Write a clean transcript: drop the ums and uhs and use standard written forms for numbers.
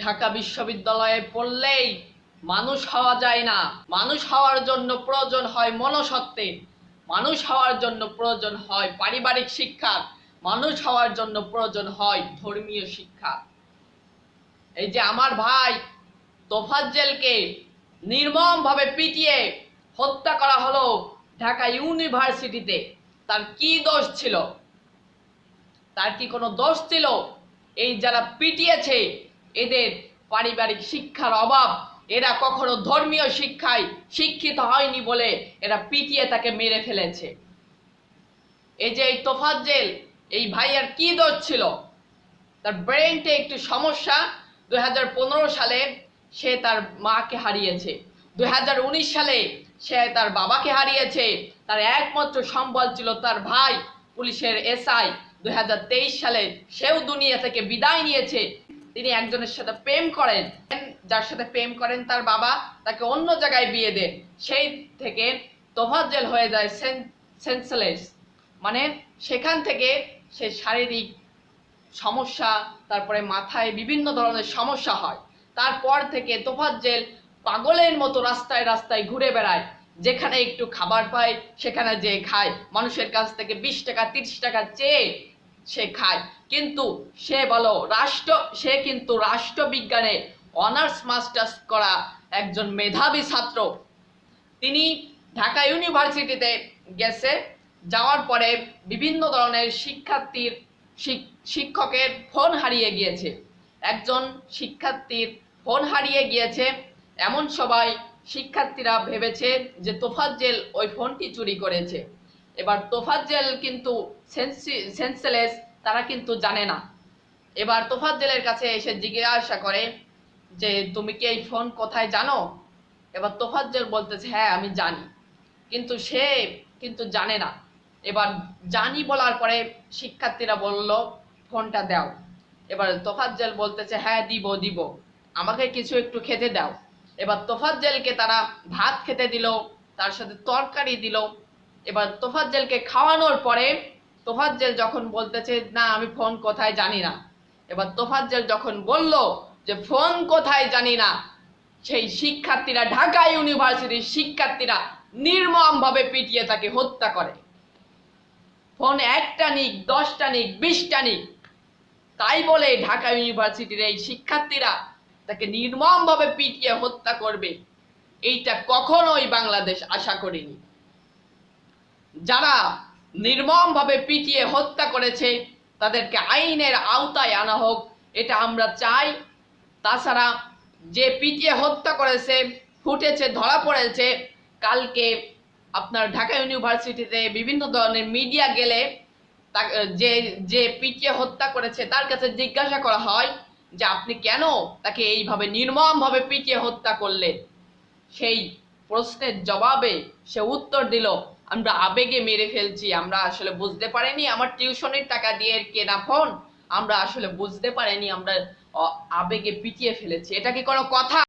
ঢাকা বিশ্ববিদ্যালয়ে পড়লেই মানুষ হওয়া যায় না। মানুষ হওয়ার জন্য প্রয়োজন হয় মনুষ্যত্বের, মানুষ হওয়ার জন্য প্রয়োজন হয় পারিবারিক শিক্ষা, মানুষ হওয়ার জন্য প্রয়োজন হয় ধর্মীয় শিক্ষা। এই যে আমার ভাই তোফাজ্জেলকে নির্মমভাবে পিটিয়ে হত্যা করা হলো ঢাকা ইউনিভার্সিটিতে, তার কি দোষ ছিল? তার কি কোনো দোষ ছিল? এই যারা পিটিয়েছে এদের পারিবারিক শিক্ষার অভাব, এরা কখনো ধর্মীয় শিক্ষায় শিক্ষিত হয়নি বলে এরা পিটিয়ে তাকে মেরে ফেলেছে। এই যে এই তোফাজ্জেল, এই ভাইয়ার কি দোষ ছিল? তার ব্রেনটে একটু সমস্যা। 2015 সালে সে তার মাকে হারিয়েছে, 2019 সালে সে তার বাবাকে হারিয়েছে, তার একমাত্র সম্বল ছিল তার ভাই পুলিশের এসআই। 2023 সালে সেও দুনিয়া থেকে বিদায় নিয়েছে। তিনি একজনের সাথে প্রেম করেন, যার সাথে প্রেম করেন তার বাবা তাকে অন্য জায়গায় বিয়ে দেন। সেই থেকে তোফাজ্জেল হয়ে যায় সেন্সলেস, মানে সেখান থেকে সে শারীরিক সমস্যা, তারপরে মাথায় বিভিন্ন ধরনের সমস্যা হয়। তারপর থেকে তোফাজ্জেল পাগলের মতো রাস্তায় রাস্তায় ঘুরে বেড়ায়, যেখানে একটু খাবার পায় সেখানে যেয়ে খায়, মানুষের কাছ থেকে 20 টাকা 30 টাকা চেয়ে সে খায়। কিন্তু সে কিন্তু রাষ্ট্রবিজ্ঞানে অনার্স মাস্টার্স করা একজন মেধাবী ছাত্র। তিনি ঢাকা ইউনিভার্সিটিতে গেছে, যাওয়ার পরে বিভিন্ন ধরনের শিক্ষকের ফোন হারিয়ে গিয়েছে। একজন শিক্ষার্থীর ফোন হারিয়ে গিয়েছে, এমন সবাই শিক্ষার্থীরা ভেবেছে যে তোফাজ্জেল ওই ফোনটি চুরি করেছে। এবার তোফাজ্জেল কিন্তু সেন্সলেস, তারা কিন্তু জানে না। এবার তোফাজ্জেলের কাছে এসে জিজ্ঞাসা করে যে তুমি কি এই ফোন কোথায় জানো? এবার তোফাজ্জেল বলতেছে হ্যাঁ আমি জানি, কিন্তু সে কিন্তু জানে না। এবার জানি বলার পরে শিক্ষার্থীরা বলল ফোনটা দাও। এবার তোফাজ্জেল বলতেছে হ্যাঁ দিব দিব, আমাকে কিছু একটু খেতে দাও। এবার তোফাজ্জেলকে তারা ভাত খেতে দিল, তার সাথে তরকারি দিল। এবার তোফাজ্জেলকে খাওয়ানোর পরে তোফাজ্জেল যখন বলতেছে না আমি ফোন কোথায় জানি না, এবার তোফাজ্জেল যখন বলল যে ফোন কোথায় জানি না, সেই শিক্ষার্থীরা, ঢাকা ইউনিভার্সিটির শিক্ষার্থীরা নির্মমভাবে পিটিয়ে তাকে হত্যা করে। ফোন 1টা নিক, 10টা নিক, 20টা নিক, তাই বলে ঢাকা ইউনিভার্সিটির এই শিক্ষার্থীরা তাকে নির্মমভাবে পিটিয়ে হত্যা করবে, এইটা কখনোই বাংলাদেশ আশা করেনি। যারা নির্মমভাবে পিটিয়ে হত্যা করেছে তাদেরকে আইনের আওতায় আনা হোক, এটা আমরা চাই। তাছাড়া যে পিটিয়ে হত্যা করেছে ফুটেছে, ধরা পড়েছে, কালকে আপনার ঢাকা ইউনিভার্সিটিতে বিভিন্ন ধরনের মিডিয়া গেলে যে পিটিয়ে হত্যা করেছে তার কাছে জিজ্ঞাসা করা হয় যে আপনি কেন তাকে এইভাবে নির্মমভাবে পিটিয়ে হত্যা করলেন? সেই প্রশ্নের জবাবে সে উত্তর দিল আমরা আবেগে মেরে ফেলছি, আমরা আসলে বুঝতে পারিনি, আমার টিউশনের টাকা দিয়ে কেনা ফোন, আমরা আসলে বুঝতে পারিনি, আমরা আবেগে পিটিয়ে ফেলেছি। এটা কি কোনো কথা?